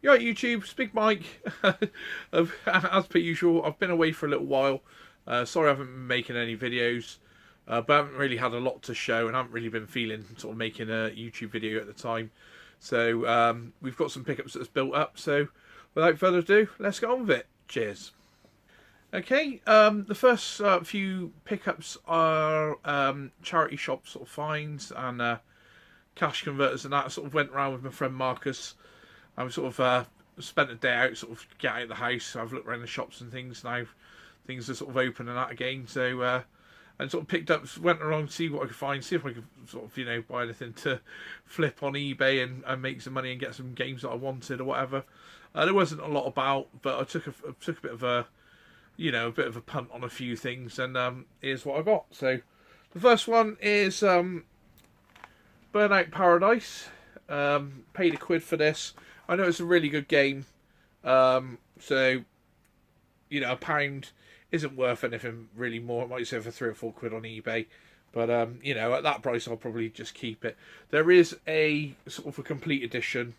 You're right, YouTube. It's Big Mike. As per usual, I've been away for a little while. Sorry I haven't been making any videos. But I haven't really had a lot to show and I haven't really been feeling sort of making a YouTube video at the time. So we've got some pickups that's built up. So without further ado, let's get on with it. Cheers. Okay, the first few pickups are charity shop sort of finds and cash converters and that. I sort of went around with my friend Marcus. I sort of spent a day out, sort of get out of the house. I've looked around the shops and things now. Things are sort of open and that again. So and sort of picked up, went around to see what I could find, see if I could sort of buy anything to flip on eBay and make some money and get some games that I wanted or whatever. There wasn't a lot about, but I took a bit of a a punt on a few things, and here's what I got. So the first one is Burnout Paradise. Paid £1 for this. I know it's a really good game. So £1 isn't worth anything really more. It might sell for £3 or £4 on eBay, but at that price I'll probably just keep it. There is a sort of a complete edition,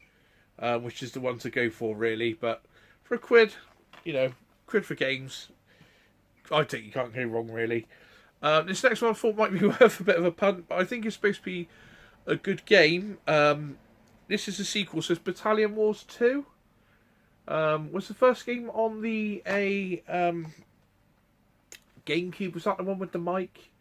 which is the one to go for really. But for £1, £1 for games, I think you can't go wrong really. This next one I thought might be worth a bit of a punt, but I think it's supposed to be a good game. This is a sequel, so it's Battalion Wars 2. Was the first game on the GameCube? Was that the one with the mic?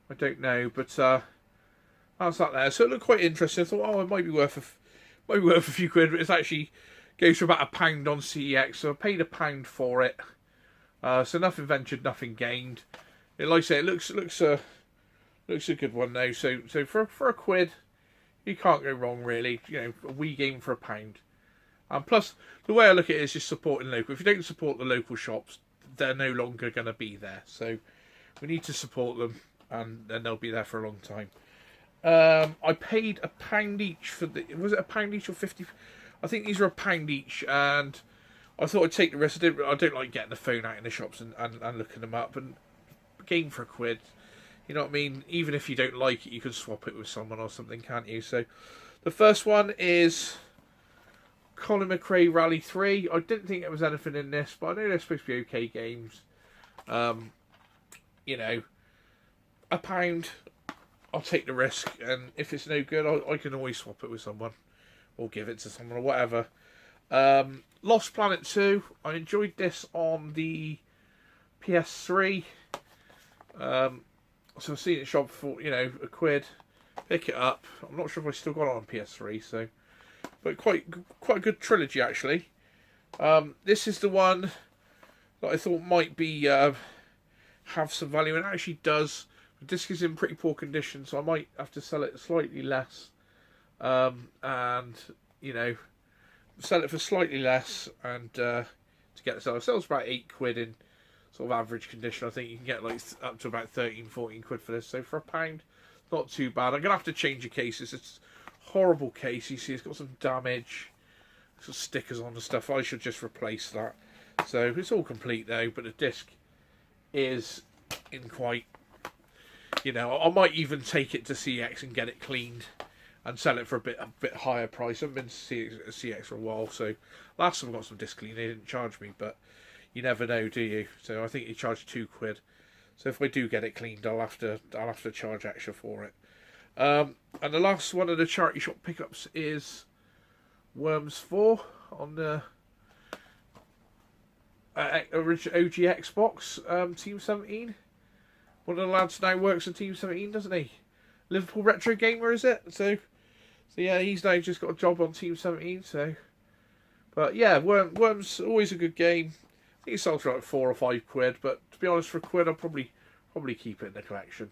I don't know, but that's that there. So it looked quite interesting. I thought, it might be worth a few quid, but it's actually goes for about £1 on CEX, so I paid £1 for it. So nothing ventured, nothing gained. Like I say, it looks a good one though. So for £1, you can't go wrong really. A Wii game for £1. And plus, the way I look at it is just supporting local. If you don't support the local shops, they're no longer going to be there. So we need to support them, and then they'll be there for a long time. I paid £1 each for the. Was it £1 each or 50? I think these are £1 each, and I thought I'd take the risk. I don't like getting the phone out in the shops and looking them up. And game for £1. You know what I mean? Even if you don't like it, you can swap it with someone or something, can't you? So the first one is Colin McRae Rally 3. I didn't think there was anything in this, but I know they're supposed to be okay games. £1, I'll take the risk, and if it's no good, I can always swap it with someone or give it to someone or whatever. Lost Planet 2. I enjoyed this on the PS3. So I've seen it shop for £1. Pick it up. I'm not sure if I still got it on PS3. So, but quite a good trilogy actually. This is the one that I thought might be have some value, and it actually does. The disc is in pretty poor condition, so I might have to sell it slightly less. And sell it for slightly less, and to get it sold. It sells about £8 in sort of average condition. I think you can get like up to about 13, 14 quid for this. So for £1, not too bad. I'm gonna have to change the cases. It's a horrible case. You see, it's got some damage, some stickers on and stuff. I should just replace that. So it's all complete though, but the disc is in quite. I might even take it to CX and get it cleaned and sell it for a bit higher price. I haven't been to CX for a while, so last time I got some disc clean, they didn't charge me, but you never know, do you? So I think he charged £2. So if I do get it cleaned, I'll have to charge extra for it. And the last one of the charity shop pickups is Worms 4 on the original OG Xbox Team 17. One of the lads now works at Team 17, doesn't he? Liverpool Retro Gamer, is it? So yeah, he's now just got a job on Team 17. So, but yeah, Worms always a good game. I think it sells for like £4 or £5, but to be honest, for £1, I'll probably keep it in the collection.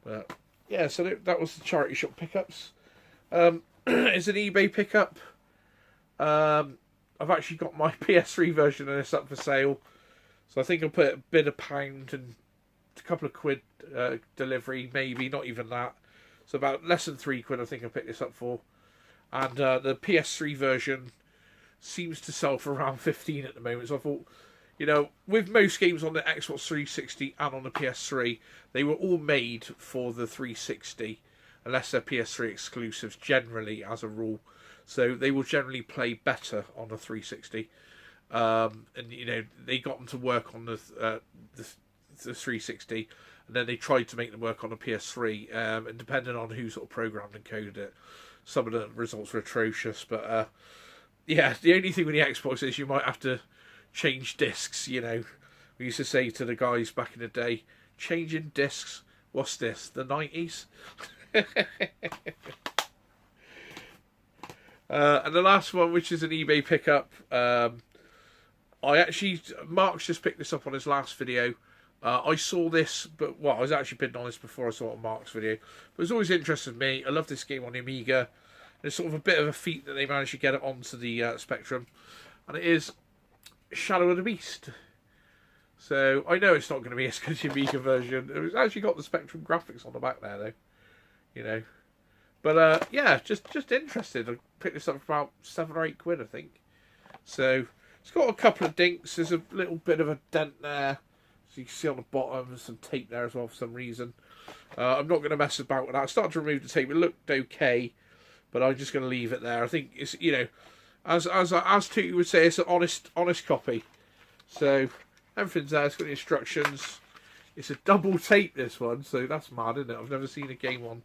But yeah, so that was the charity shop pickups. It's an eBay pickup. I've actually got my PS3 version of this up for sale, so I think I'll put a bid £1 and a couple of quid delivery, maybe not even that. So about less than £3 I think I picked this up for, and the PS3 version seems to sell for around 15 at the moment. So I thought, with most games on the Xbox 360 and on the PS3, they were all made for the 360, unless they're PS3 exclusives generally as a rule. so they will generally play better on a 360. And you know, they got them to work on the 360, and then they tried to make them work on a PS3. And depending on who sort of programmed and coded it, some of the results were atrocious. But yeah, the only thing with the Xbox is you might have to change discs. You know, we used to say to the guys back in the day, changing discs. What's this? The 90s? And the last one, which is an eBay pickup. Mark's just picked this up on his last video. I saw this, but I was actually bidding on this before I saw it on Mark's video. But it's always interested me. I love this game on the Amiga. It's sort of a bit of a feat that they managed to get it onto the Spectrum. And it is Shadow of the Beast. So I know it's not going to be as good as the Amiga version. It's actually got the Spectrum graphics on the back there, though. You know. But yeah, just interested. I picked this up for about £7 or £8, I think. So it's got a couple of dinks. There's a little bit of a dent there. So you can see on the bottom, there's some tape there as well for some reason. I'm not going to mess about with that. I started to remove the tape. It looked okay, but I'm just going to leave it there. I think it's, you know, as Tootie would say, it's an honest copy. So everything's there. It's got the instructions. It's a double tape, this one, so that's mad, isn't it? I've never seen a game on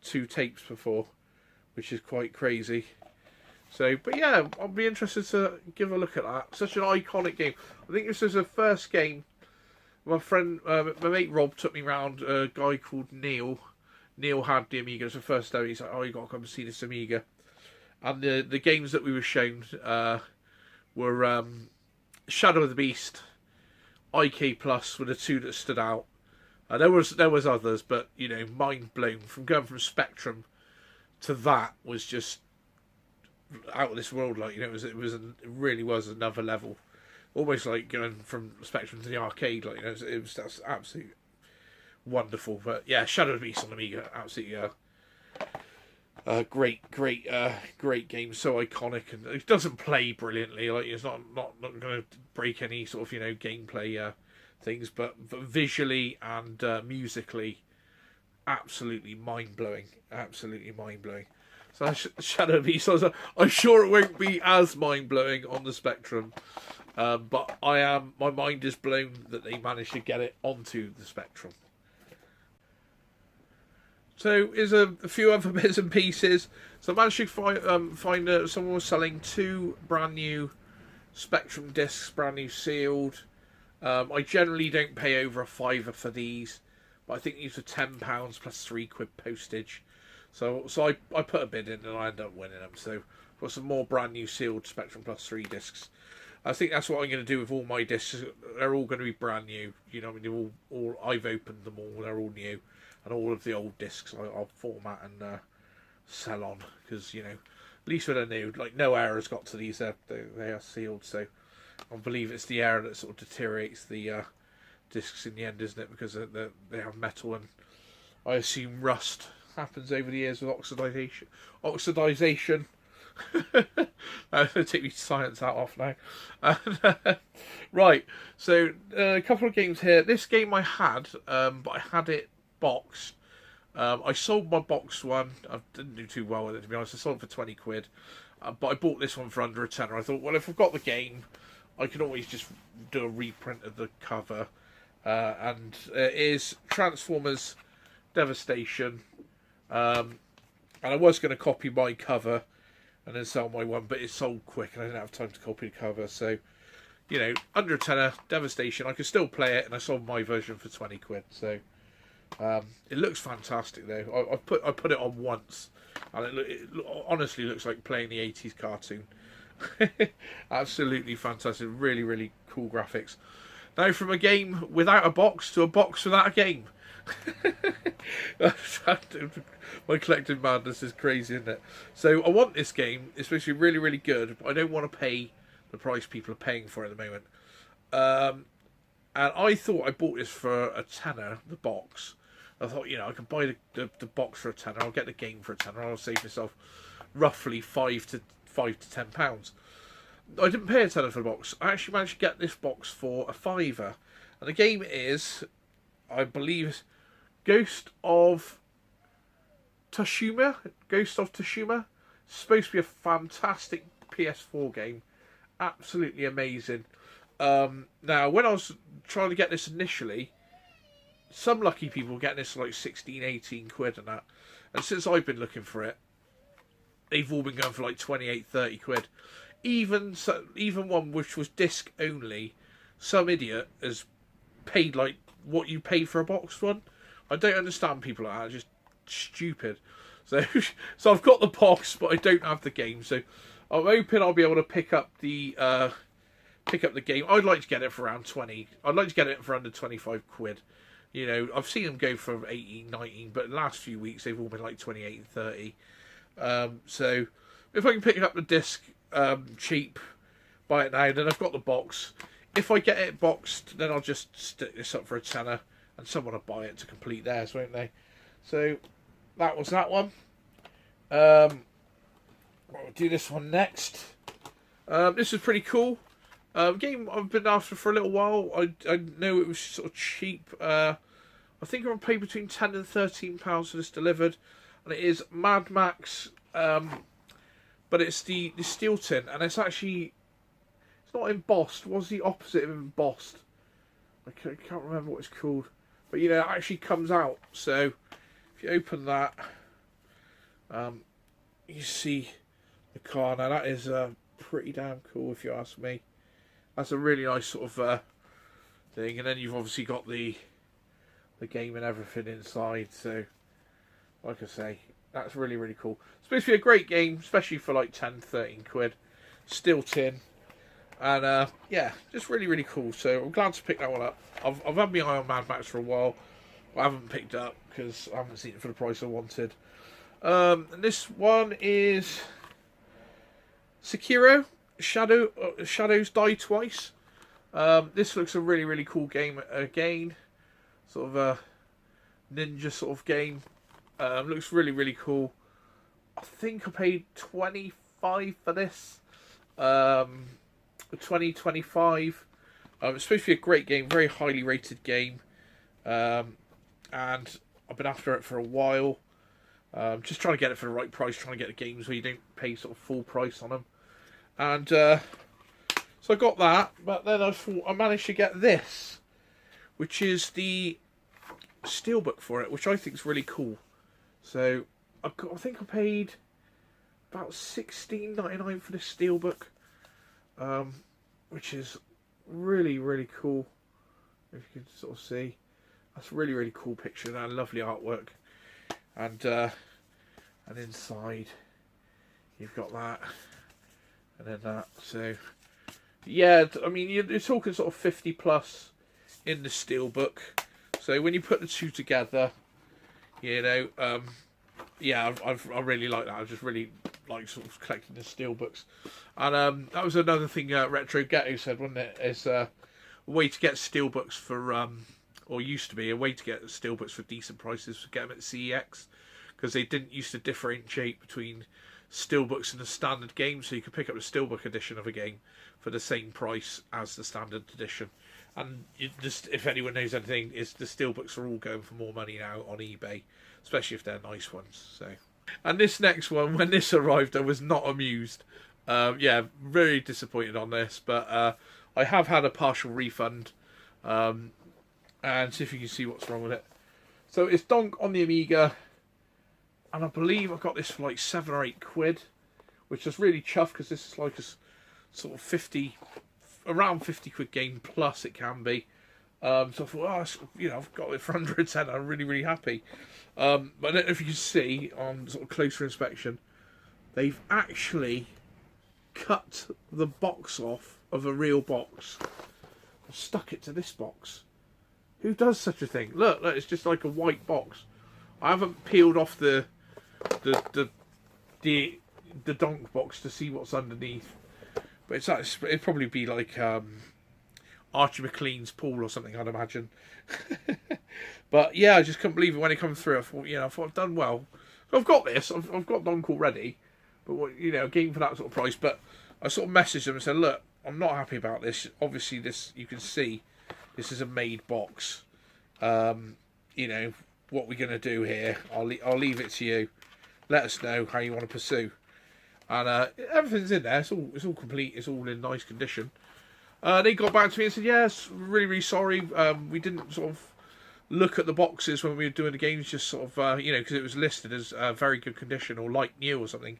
2 tapes before, which is quite crazy. So, but yeah, I'll be interested to give a look at that. Such an iconic game. I think this was the first game. My friend, my mate Rob took me round a guy called Neil. Neil had the Amiga. It was the first day. He's like, "Oh, you got to come and see this Amiga." And the games that we were shown were Shadow of the Beast, IK Plus were the 2 that stood out. There was others, but you know, mind blown from going from Spectrum to that was just out of this world. Like, you know, it really was another level, almost like going from Spectrum to the arcade. Like, you know, that's absolutely wonderful. But yeah, Shadow of the Beast on Amiga, absolutely great game, so iconic, and it doesn't play brilliantly. Like, it's not going to break any sort of, you know, gameplay things, but visually and musically, absolutely mind blowing. So Shadow of the Beast, I'm sure it won't be as mind blowing on the Spectrum, but my mind is blown that they managed to get it onto the Spectrum. So here's a few other bits and pieces. So I managed to find someone was selling 2 brand new Spectrum discs, brand new sealed. I generally don't pay over a £5 for these, but I think these were £10 plus £3 postage. So I put a bid in and I ended up winning them. So I've got some more brand new sealed Spectrum Plus 3 discs. I think that's what I'm going to do with all my discs. They're all going to be brand new. You know, I mean, they're all I've opened them all. They're all new, and all of the old discs I'll format and sell on, because, you know, at least when they're new, like, no errors got to these. They are sealed, so I believe it's the error that sort of deteriorates the discs in the end, isn't it? Because they have metal, and I assume rust happens over the years with oxidization. Take me science out off now. Right, so a couple of games here. This game I had, but I had it boxed. I sold my box one. I didn't do too well with it, to be honest. I sold it for £20, but I bought this one for under a tenner. I thought, well, if I've got the game, I can always just do a reprint of the cover. And it is Transformers Devastation. And I was going to copy my cover and then sell my one, but it sold quick and I didn't have time to copy the cover. So, you know, under a tenner, Devastation. I could still play it, and I sold my version for £20. So it looks fantastic though. I put it on once, and it honestly looks like playing the 80s cartoon. Absolutely fantastic. Really, really cool graphics. Now, from a game without a box to a box without a game. My collective madness is crazy, isn't it? So I want this game. It's supposed to be really, really good, but I don't want to pay the price people are paying for it at the moment. And I thought I bought this for a tenner, the box. I thought, you know, I can buy the box for a tenner. I'll get the game for a tenner. I'll save myself roughly £5 to £10. I didn't pay a tenner for the box. I actually managed to get this box for a £5. And the game is, I believe, Ghost of Tsushima. Supposed to be a fantastic PS4 game. Absolutely amazing. Now, when I was trying to get this initially, some lucky people were getting this for like 16, 18 quid and that. And since I've been looking for it, they've all been going for like 28, 30 quid. Even one which was disc only, some idiot has paid like what you pay for a boxed one. I don't understand people like that. It's just stupid. So, so I've got the box, but I don't have the game. So I'm hoping I'll be able to pick up the game. I'd like to get it for around 20. I'd like to get it for under 25 quid. You know, I've seen them go for 18, 19, but the last few weeks they've all been like 28 and 30. So if I can pick up the disc cheap, buy it now, then I've got the box. If I get it boxed, then I'll just stick this up for a tenner, and someone will buy it to complete theirs, won't they? So that was that one. I'll do this one next. This is pretty cool. Game I've been after for a little while. I know it was sort of cheap. I think I'll pay between £10 and £13 for this delivered, and it is Mad Max. But it's the steel tin, and it's actually, it's not embossed. What's the opposite of embossed? I can't remember what it's called, but you know, it actually comes out. So if you open that, you see the car. Now that is pretty damn cool, if you ask me. That's a really nice sort of thing, and then you've obviously got the game and everything inside. So, like I say, that's really, really cool. It's supposed to be a great game, especially for like 10, 13 quid. Steel tin. And yeah, just really, really cool. So I'm glad to pick that one up. I've had my eye on Mad Max for a while, but I haven't picked it up because I haven't seen it for the price I wanted. And this one is Sekiro. Shadows Die Twice. This looks a really, really cool game again. Sort of a ninja sort of game. Looks really, really cool. I think I paid 25 for this. 25. It's supposed to be a great game, very highly rated game. And I've been after it for a while. Just trying to get it for the right price, trying to get the games where you don't pay sort of full price on them. And so I got that, but then I thought I managed to get this, which is the steelbook for it, which I think is really cool. So I think I paid about $16.99 for this steelbook, which is really, really cool. If you can sort of see, that's a really, really cool picture and lovely artwork. And inside you've got that, and then that. So yeah, I mean you're talking sort of 50 plus in the steelbook. So when you put the two together, you know, yeah, I really like that. I just really like sort of collecting the steelbooks. And that was another thing Retro Ghetto said, wasn't it? It's a way to get steelbooks for, or used to be a way to get steelbooks for decent prices, to get them at CEX, because they didn't used to differentiate between steelbooks and the standard game, so you could pick up the steelbook edition of a game for the same price as the standard edition. And just, if anyone knows anything, is the steelbooks are all going for more money now on eBay, especially if they're nice ones. So, and this next one, when this arrived, I was not amused. Yeah, very disappointed on this, but I have had a partial refund, and see if you can see what's wrong with it. So it's Donk on the Amiga, and I believe I got this for like 7 or 8 quid, which is really chuffed because this is like a sort of around 50 quid game plus it can be. So I thought, oh, you know, I've got it for under a tenner. I'm really, really happy. But I don't know if you can see on sort of closer inspection, they've actually cut the box off of a real box and stuck it to this box. Who does such a thing? Look, it's just like a white box. I haven't peeled off the Donk box to see what's underneath, but it'd probably be like Archie McLean's pool or something, I'd imagine. But yeah, I just couldn't believe it when it came through. I thought, you know, I've done well. So I've got this. I've got Donk already, but you know, a game for that sort of price. But I sort of messaged them and said, look, I'm not happy about this. Obviously, this, you can see, this is a made box. You know, what we're going to do here, I'll leave it to you. Let us know how you want to pursue. and everything's in there. It's all complete. It's all in nice condition. They got back to me and said, "Yes, really, really sorry. We didn't sort of look at the boxes when we were doing the games, just sort of because it was listed as very good condition or light new or something."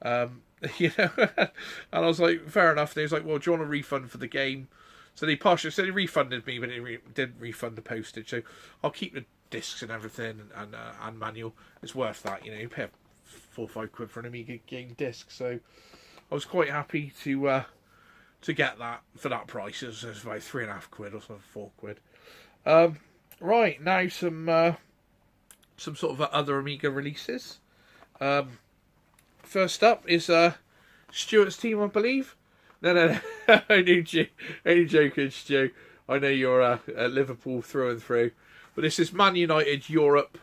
And I was like, "Fair enough." And he was like, "Well, do you want a refund for the game?" So they partially said he refunded me, but it didn't refund the postage. So I'll keep the discs and everything and manual. It's worth that, you pay £4 or £5 for an Amiga game disc. So I was quite happy to get that for that price. It was about £3.50 or something, £4. Right, now some sort of other Amiga releases. First up is Stuart's team, I believe. No. Only joking, Stu. I know you're a Liverpool through and through, but this is Man United Europe,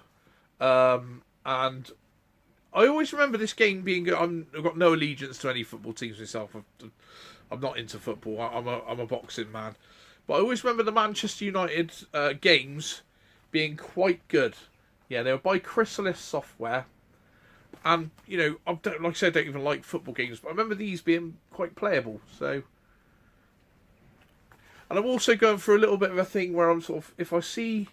and I always remember this game being good. I've got no allegiance to any football teams myself. I'm not into football. I'm a boxing man, but I always remember the Manchester United games being quite good. Yeah, they were by Chrysalis Software. And, like I said, I don't even like football games, but I remember these being quite playable, so... And I'm also going through a little bit of a thing where I'm sort of... If I see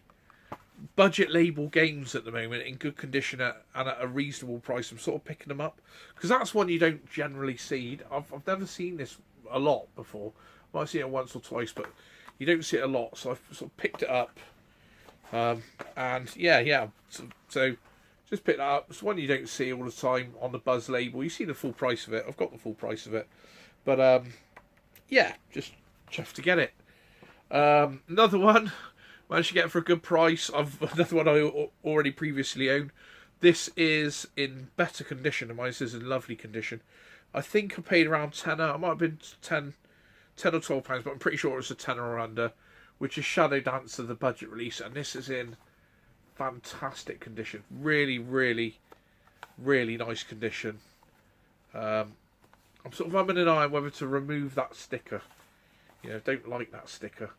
budget label games at the moment in good condition and at a reasonable price, I'm sort of picking them up. Because that's one you don't generally see. I've never seen this a lot before. I might have seen it once or twice, but you don't see it a lot, so I've sort of picked it up. And, yeah. So just pick that up. It's one you don't see all the time on the Buzz label. You see the full price of it. I've got the full price of it. But, yeah, just chuffed to get it. Another one, managed to get it for a good price. Another one I already previously owned. This is in better condition. And mine is in lovely condition. I think I paid around tenner. It might have been 10 or £12, but I'm pretty sure it was a tenner or under, which is Shadow Dancer, the budget release. And this is in fantastic condition. Really, really, really nice condition. I'm sort of umming and ahhing whether to remove that sticker. Don't like that sticker,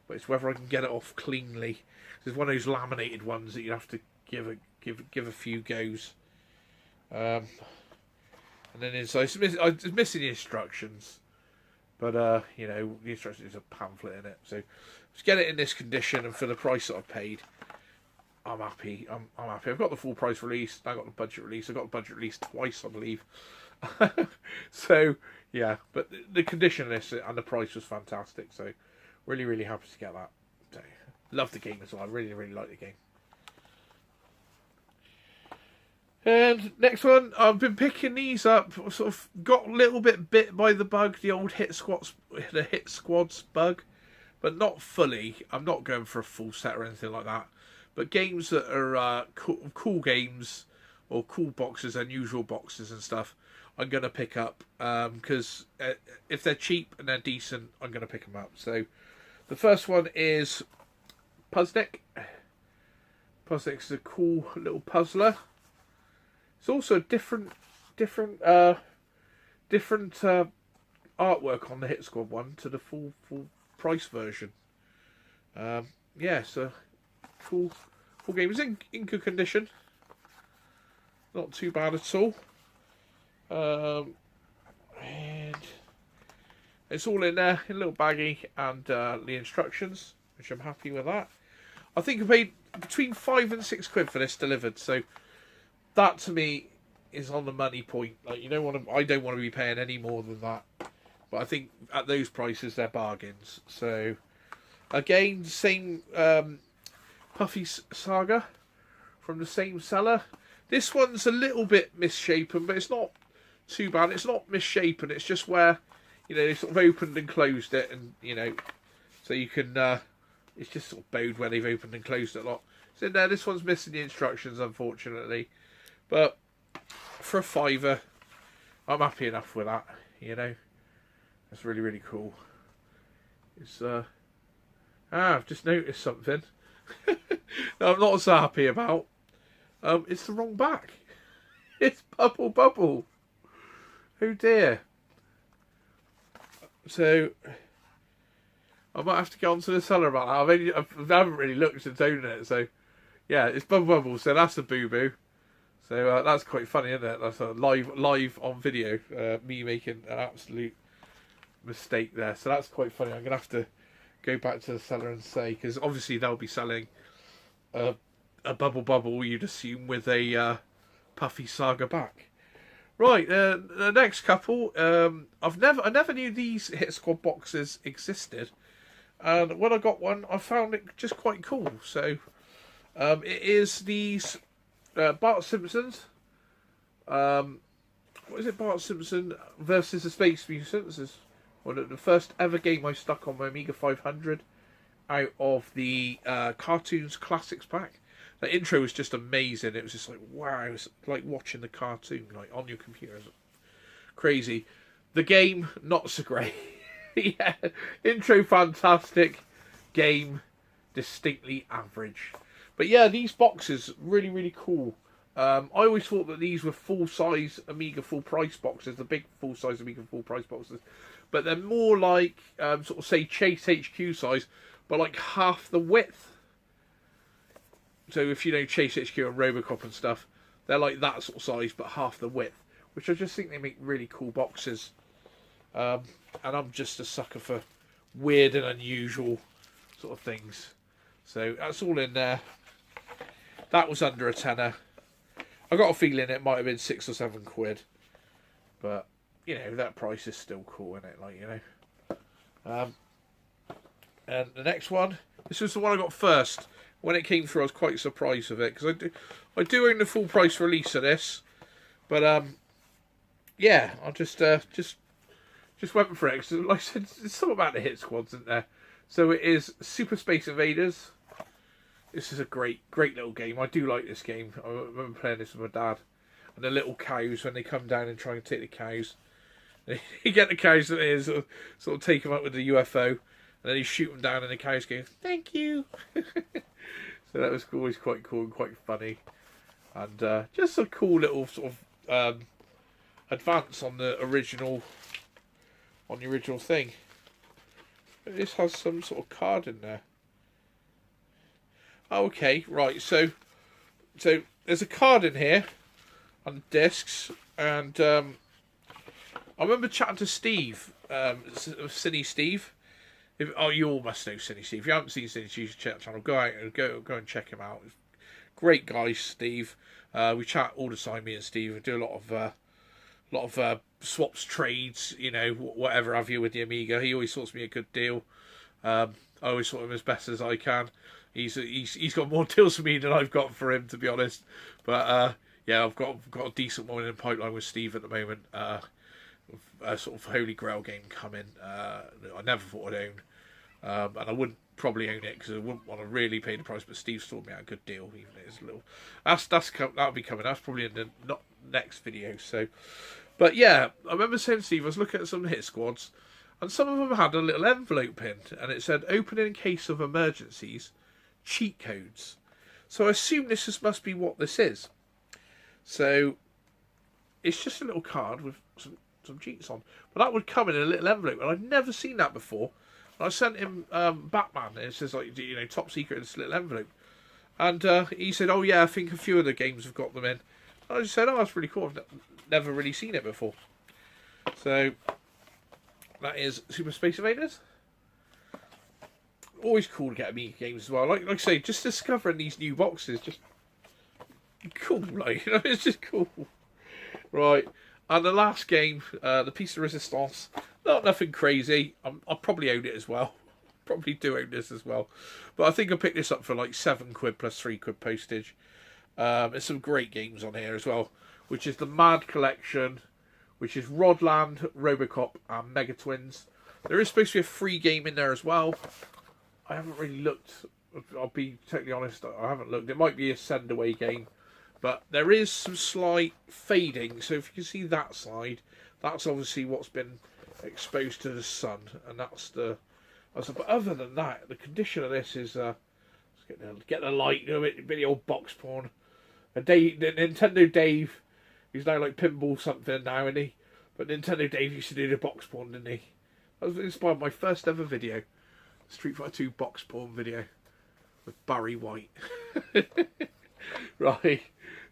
but it's whether I can get it off cleanly. It's one of those laminated ones that you have to give a few goes. And then it's missing the instructions, but the instructions is a pamphlet in it. So just get it in this condition, and for the price that I paid, I'm happy. I'm happy. I've got the full price release. I got the budget release. I got the budget release twice, I believe. So yeah, but the condition of this and the price was fantastic. So really, really happy to get that. So, love the game as well. I really, really like the game. And next one, I've been picking these up. Sort of got a little bit bit by the bug, the old Hit Squads bug, but not fully. I'm not going for a full set or anything like that. But games that are cool games or cool boxes, unusual boxes and stuff, I'm going to pick up because if they're cheap and they're decent, I'm going to pick them up. So the first one is Puzznic. Puzznic's a cool little puzzler. It's also different artwork on the Hit Squad one to the full price version. Yeah, so cool game. It's in good condition. Not too bad at all. And it's all in there in a little baggie and the instructions, which I'm happy with that. I think I paid between £5 and £6 for this delivered, so that to me is on the money point. Like I don't want to be paying any more than that. But I think at those prices they're bargains. So again, same Puffy Saga from the same seller. This one's a little bit misshapen, but it's not too bad. It's not misshapen. It's just where they sort of opened and closed it, and so you can. It's just sort of bowed where they've opened and closed it a lot. So there, this one's missing the instructions, unfortunately. But for a £5, I'm happy enough with that. That's really, really cool. It's I've just noticed something. No, I'm not so happy about. It's the wrong back. It's Bubble. Oh dear. So I might have to go on to the seller about that. I haven't really looked since owning it. So yeah, it's Bubble. So that's a boo-boo. So that's quite funny, isn't it? That's live on video. Me making an absolute mistake there. So that's quite funny. I'm gonna have to go back to the seller and say, because obviously they'll be selling a bubble, you'd assume, with a Puffy Saga back. Right, the next couple. I never knew these Hit Squad boxes existed, and when I got one, I found it just quite cool. So it is these Bart Simpsons. What is it? Bart Simpson versus the Space Mutants. This is one of the first ever game I stuck on my Amiga 500 out of the Cartoons Classics pack. The intro was just amazing. It was just like, wow, it was like watching the cartoon like on your computer. It was crazy. The game, not so great. Yeah, intro fantastic, game distinctly average. But yeah, these boxes really, really cool. I always thought that these were full-size Amiga full-price boxes, the big full-size Amiga full-price boxes. But they're more like, sort of say, Chase HQ size, but like half the width. So if you know Chase HQ and Robocop and stuff, they're like that sort of size, but half the width. Which I just think they make really cool boxes. And I'm just a sucker for weird and unusual sort of things. So that's all in there. That was under a tenner. I got a feeling it might have been £6 or £7. But, you know, that price is still cool, isn't it? Like, you know. And the next one, this was the one I got first. When it came through, I was quite surprised with it, because I do own the full price release of this. But yeah, I just went for it. Cause, like I said, there's something about the Hit Squads, isn't there? So it is Super Space Invaders. This is a great little game. I do like this game. I remember playing this with my dad. And the little cows, when they come down and try and take the cows, you get the cows and they sort of take them up with the UFO, and then you shoot them down, and the cows go, "Thank you." So that was always quite cool and quite funny, and just a cool little sort of advance on the original thing. This has some sort of card in there. Okay, right. So there's a card in here on the discs, and I remember chatting to Steve, Cine Steve. You all must know Cine Steve. If you haven't seen Cine Steve's channel, go and check him out. Great guy, Steve. We chat all the time, me and Steve. We do a lot of swaps, trades, you know, whatever have you with the Amiga. He always sorts me a good deal. I always sort him as best as I can. He's got more deals for me than I've got for him, to be honest. But yeah, I've got a decent one in the pipeline with Steve at the moment. A sort of Holy Grail game coming. I never thought I'd own, and I wouldn't probably own it because I wouldn't want to really pay the price. But Steve sorted me out a good deal, even if it's a little. That'll be coming. That's probably in the next video. So, but yeah, I remember saying to Steve, I was looking at some Hit Squads, and some of them had a little envelope pinned, and it said "Open in case of emergencies, cheat codes." So I assume this must be what this is. So it's just a little card with some cheats on, but that would come in a little envelope, and I've never seen that before. And I sent him Batman, and it says, like, you know, top secret in this little envelope, and he said, "Oh yeah, I think a few of the games have got them in." And I just said, "Oh, that's really cool. I've never really seen it before." So that is Super Space Invaders. Always cool to get Amiga games as well. Like I say, just discovering these new boxes, just cool. Like, you know, it's just cool. Right. And the last game, the Piece de Resistance, nothing crazy. I'll probably own it as well. Probably do own this as well. But I think I picked this up for like £7 plus £3 postage. There's some great games on here as well, which is the Mad Collection, which is Rodland, Robocop, and Mega Twins. There is supposed to be a free game in there as well. I haven't really looked. I'll be totally honest, I haven't looked. It might be a send-away game. But there is some slight fading, so if you can see that side, that's obviously what's been exposed to the sun, and that's the. But other than that, the condition of this is let's get the light, you know, a bit of the old box porn. Nintendo Dave, he's now like pinball something now, isn't he? But Nintendo Dave used to do the box porn, didn't he? That was inspired my first ever video, Street Fighter 2 box porn video with Barry White. Right.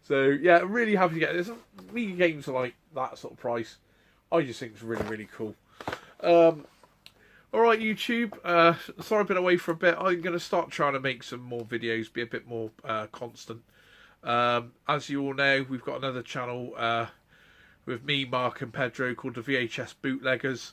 So yeah, I'm really happy to get this. Amiga games are like that sort of price. I just think it's really, really cool. All right, YouTube. Sorry I've been away for a bit. I'm going to start trying to make some more videos, be a bit more constant. As you all know, we've got another channel with me, Mark, and Pedro called the VHS Bootleggers.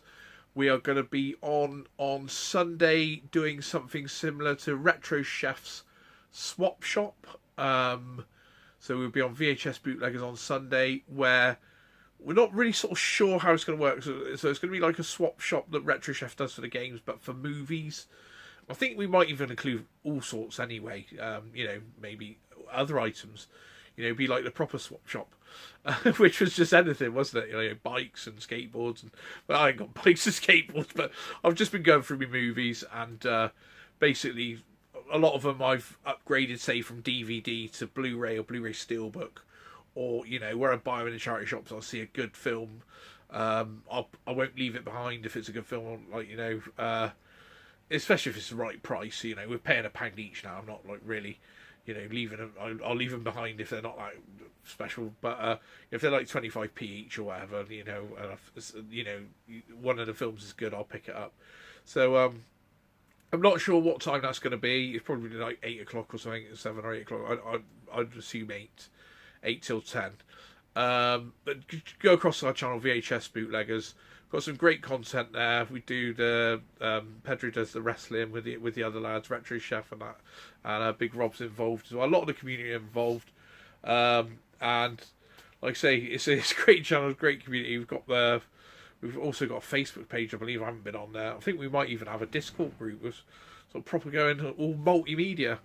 We are going to be on Sunday doing something similar to Retro Chef's Swap Shop. So we'll be on VHS Bootleggers on Sunday, where we're not really sort of sure how it's going to work. So it's going to be like a swap shop that Retro Chef does for the games, but for movies. I think we might even include all sorts anyway. You know, maybe other items. You know, be like the proper swap shop, which was just anything, wasn't it? You know, bikes and skateboards. And well, I ain't got bikes and skateboards, but I've just been going through my movies, and basically a lot of them I've upgraded, say, from DVD to Blu-ray or Blu-ray Steelbook, or you know, where I buy them in the charity shops, I'll see a good film. I won't leave it behind if it's a good film, like, you know, especially if it's the right price. You know, we're paying £1 each now. I'm not like really, you know, leaving them. I'll leave them behind if they're not that special. But if they're like 25p each or whatever, you know, you know, one of the films is good, I'll pick it up. So I'm not sure what time that's going to be. It's probably like 8 o'clock or something, 7 or 8 o'clock. I'd assume 8 till 10. But go across our channel, VHS Bootleggers. Got some great content there. We do the Pedro does the wrestling with the other lads, Retro Chef and that, and Big Rob's involved as well. A lot of the community are involved, and like I say, it's a great channel, great community. We've also got a Facebook page, I believe. I haven't been on there. I think we might even have a Discord group with sort of proper going all multimedia.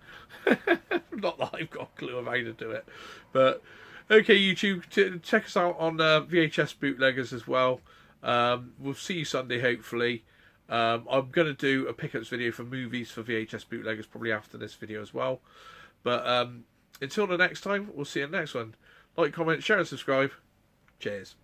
Not that I've got a clue of how to do it, but okay, YouTube, check us out on VHS Bootleggers as well. We'll see you Sunday, hopefully. I'm going to do a pickups video for movies for VHS Bootleggers probably after this video as well. But until the next time, we'll see you in the next one. Like, comment, share and subscribe. Cheers.